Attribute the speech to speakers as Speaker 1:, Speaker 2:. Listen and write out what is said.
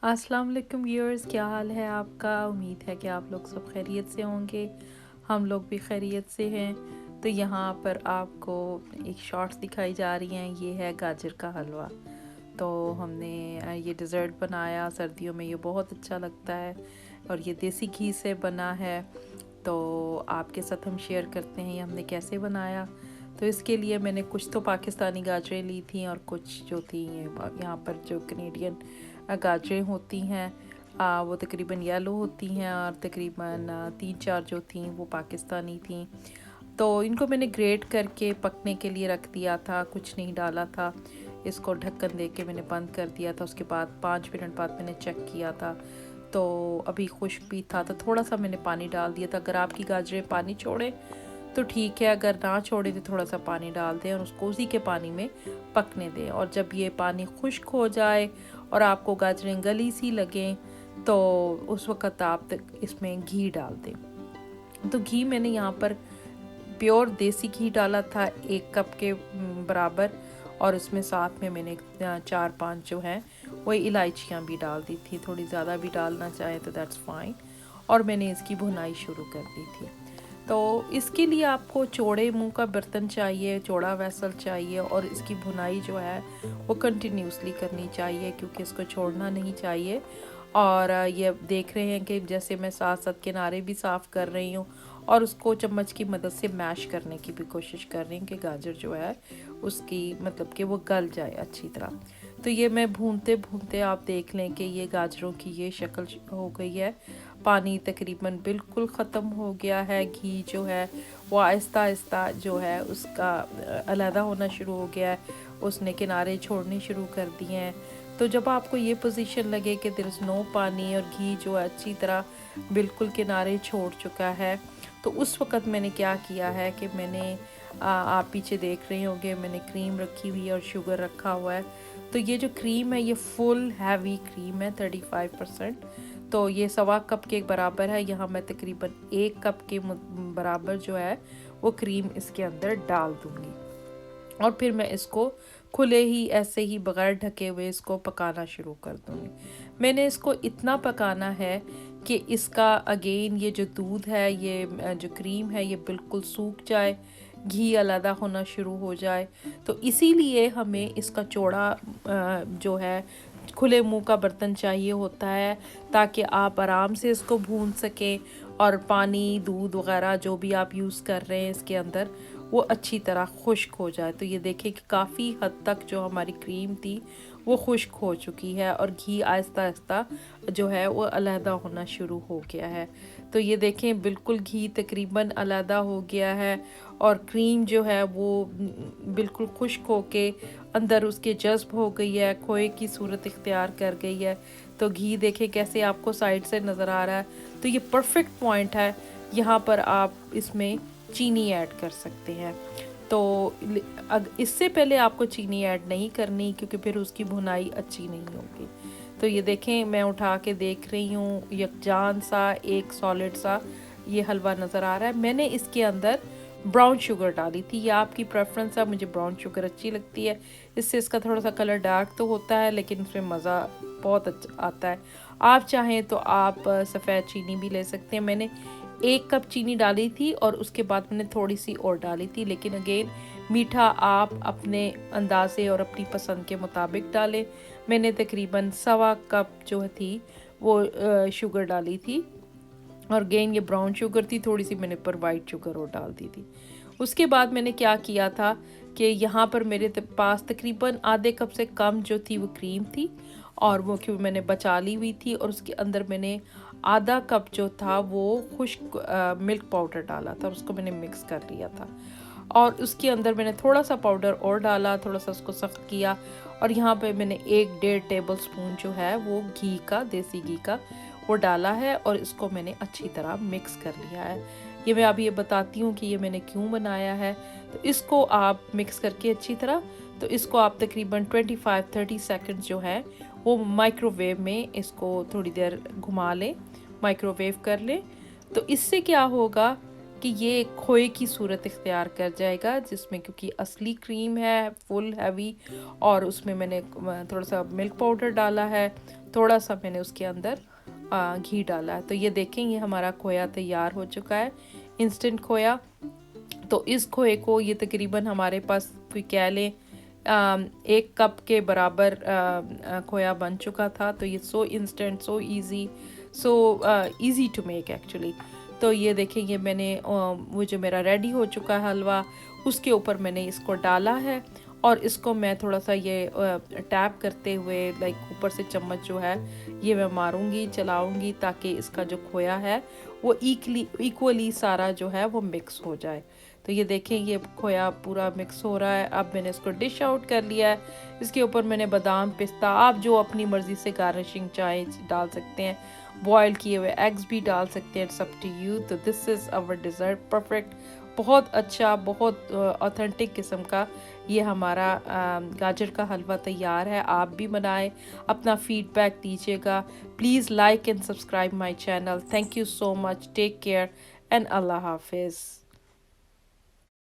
Speaker 1: अस्सलाम वालेकुम व्यूअर्स, क्या हाल है आपका। उम्मीद है कि आप लोग सब खैरियत से होंगे। हम लोग भी खैरियत से हैं। तो यहाँ पर आपको एक शॉर्ट्स दिखाई जा रही हैं। ये है गाजर का हलवा। तो हमने ये डिज़र्ट बनाया। सर्दियों में ये बहुत अच्छा लगता है और ये देसी घी से बना है। तो आपके साथ हम शेयर करते हैं ये हमने कैसे बनाया। तो इसके लिए मैंने कुछ तो पाकिस्तानी गाजरें ली थी और कुछ जो थी यहाँ पर जो कनेडियन गाजरें होती हैं, वो तकरीबन येलो होती हैं और तकरीबन 3-4 जो थी वो पाकिस्तानी थी। तो इनको मैंने ग्रेट करके पकने के लिए रख दिया था, कुछ नहीं डाला था। इसको ढक्कन दे के मैंने बंद कर दिया था। उसके बाद 5 मिनट बाद मैंने चेक किया था तो अभी खुश्क भी था। तो थोड़ा सा मैंने पानी डाल दिया था। अगर आपकी गाजरें पानी छोड़े तो ठीक है, अगर ना छोड़े तो थोड़ा सा पानी डाल दें और उसको उसी के पानी में पकने दें। और जब ये पानी खुश्क हो जाए और आपको गाजरें गली सी लगें तो उस वक़्त आप इसमें घी डाल दें। तो घी मैंने यहाँ पर प्योर देसी घी डाला था 1 कप के बराबर। और उसमें साथ में मैंने 4-5 जो हैं वो इलायचियाँ भी डाल दी थी। थोड़ी ज़्यादा भी डालना चाहे तो दैट्स फाइन। और मैंने इसकी भुनाई शुरू कर दी थी। तो इसके लिए आपको चौड़े मुंह का बर्तन चाहिए, चौड़ा वेसल चाहिए और इसकी भुनाई जो है वो कंटिन्यूसली करनी चाहिए क्योंकि इसको छोड़ना नहीं चाहिए। और ये देख रहे हैं कि जैसे मैं साथ साथ किनारे भी साफ़ कर रही हूँ और उसको चम्मच की मदद से मैश करने की भी कोशिश कर रही हूँ कि गाजर जो है उसकी मतलब कि वो गल जाए अच्छी तरह। तो ये मैं भूनते भूनते आप देख लें कि ये गाजरों की ये शक्ल हो गई है। पानी तकरीबन बिल्कुल ख़त्म हो गया है। घी जो है वो आहिस्ता आहिस्ता जो है उसका अलहदा होना शुरू हो गया है। उसने किनारे छोड़ने शुरू कर दिए हैं। तो जब आपको ये पोजीशन लगे कि देयर इज़ नो पानी और घी जो है अच्छी तरह बिल्कुल किनारे छोड़ चुका है, तो उस वक़्त मैंने क्या किया है कि मैंने आप पीछे देख रहे होंगे मैंने क्रीम रखी हुई है और शुगर रखा हुआ है। तो ये जो क्रीम है ये फुल हैवी क्रीम है 35%। तो ये 1.25 कप के बराबर है। यहाँ मैं तकरीबन 1 कप के बराबर जो है वो क्रीम इसके अंदर डाल दूँगी और फिर मैं इसको खुले ही ऐसे ही बगैर ढके हुए इसको पकाना शुरू कर दूँगी। मैंने इसको इतना पकाना है कि इसका अगेन ये जो दूध है ये जो क्रीम है ये बिल्कुल सूख जाए, घी अलग होना शुरू हो जाए। तो इसीलिए हमें इसका चौड़ा जो है खुले मुंह का बर्तन चाहिए होता है ताकि आप आराम से इसको भून सकें और पानी दूध वगैरह जो भी आप यूज़ कर रहे हैं इसके अंदर वो अच्छी तरह खुश्क हो जाए। तो ये देखें कि काफ़ी हद तक जो हमारी क्रीम थी वो खुश्क हो चुकी है और घी आहिस्ता आहिस्ता जो है वो अलहदा होना शुरू हो गया है। तो ये देखें बिल्कुल घी तकरीबन अलहदा हो गया है और क्रीम जो है वो बिल्कुल खुश्क हो के अंदर उसके जज्ब हो गई है, खोए की सूरत इख्तियार कर गई है। तो घी देखें कैसे आपको साइड से नज़र आ रहा है। तो ये परफेक्ट पॉइंट है। यहाँ पर आप इसमें चीनी ऐड कर सकते हैं। तो इससे पहले आपको चीनी ऐड नहीं करनी क्योंकि फिर उसकी भुनाई अच्छी नहीं होगी। तो ये देखें मैं उठा के देख रही हूँ यकजान सा एक सॉलिड सा ये हलवा नज़र आ रहा है। मैंने इसके अंदर ब्राउन शुगर डाली थी। ये आपकी प्रेफरेंस है, मुझे ब्राउन शुगर अच्छी लगती है। इससे इसका थोड़ा सा कलर डार्क तो होता है लेकिन उसमें मज़ा बहुत अच्छा आता है। आप चाहें तो आप सफ़ेद चीनी भी ले सकते हैं। मैंने 1 कप चीनी डाली थी और उसके बाद मैंने थोड़ी सी और डाली थी। लेकिन अगेन मीठा आप अपने अंदाज़े और अपनी पसंद के मुताबिक डालें। मैंने तकरीबन 1.25 कप जो थी वो शुगर डाली थी और अगेन ये ब्राउन शुगर थी, थोड़ी सी मैंने पर वाइट शुगर और डाल दी थी। उसके बाद मैंने क्या किया था कि यहाँ पर मेरे पास तकरीबन आधे कप से कम जो थी वो क्रीम थी और वो क्यों मैंने बचा ली हुई थी और उसके अंदर मैंने आधा कप जो था वो खुश्क मिल्क पाउडर डाला था और उसको मैंने मिक्स कर लिया था। और उसके अंदर मैंने थोड़ा सा पाउडर और डाला, थोड़ा सा उसको सख्त किया और यहाँ पे मैंने 1-1.5 टेबल स्पून जो है वो घी का, देसी घी का वो डाला है और इसको मैंने अच्छी तरह मिक्स कर लिया है। ये मैं अभी ये बताती हूँ कि ये मैंने क्यों बनाया है। तो इसको आप मिक्स करके अच्छी तरह, तो इसको आप तकरीबन 25-30 सेकंड जो है वो माइक्रोवेव में इसको थोड़ी देर घुमा लें, माइक्रोवेव कर लें। तो इससे क्या होगा कि ये खोए की सूरत इख्तियार कर जाएगा जिसमें क्योंकि असली क्रीम है फुल हैवी और उसमें मैंने थोड़ा सा मिल्क पाउडर डाला है थोड़ा सा मैंने उसके अंदर घी डाला है। तो ये देखें, ये हमारा खोया तैयार हो चुका है, इंस्टेंट खोया। तो इस खोए को, ये तकरीबन हमारे पास कोई कह लें 1 कप के बराबर खोया बन चुका था। तो ये so instant, so easy, so easy to make actually. तो ये देखें, ये मैंने वो जो मेरा रेडी हो चुका है हलवा, उसके ऊपर मैंने इसको डाला है और इसको मैं थोड़ा सा ये टैप करते हुए लाइक ऊपर से चम्मच जो है ये मैं मारूंगी, चलाऊंगी, ताकि इसका जो खोया है वो इक्वली सारा जो है वो मिक्स हो जाए। तो ये देखें, ये खोया पूरा मिक्स हो रहा है। अब मैंने इसको डिश आउट कर लिया है। इसके ऊपर मैंने बादाम, पिस्ता, आप जो अपनी मर्ज़ी से गार्निशिंग चाहें डाल सकते हैं, बॉयल किए हुए एग्स भी डाल सकते हैं, इट्स अप टू यू। तो this is our dessert, perfect, बहुत अच्छा, बहुत ऑथेंटिक किस्म का ये हमारा गाजर का हलवा तैयार है। आप भी बनाएं, अपना फीडबैक दीजिएगा। Please like and subscribe my channel. Thank you so much, take care and Allah हाफिज़।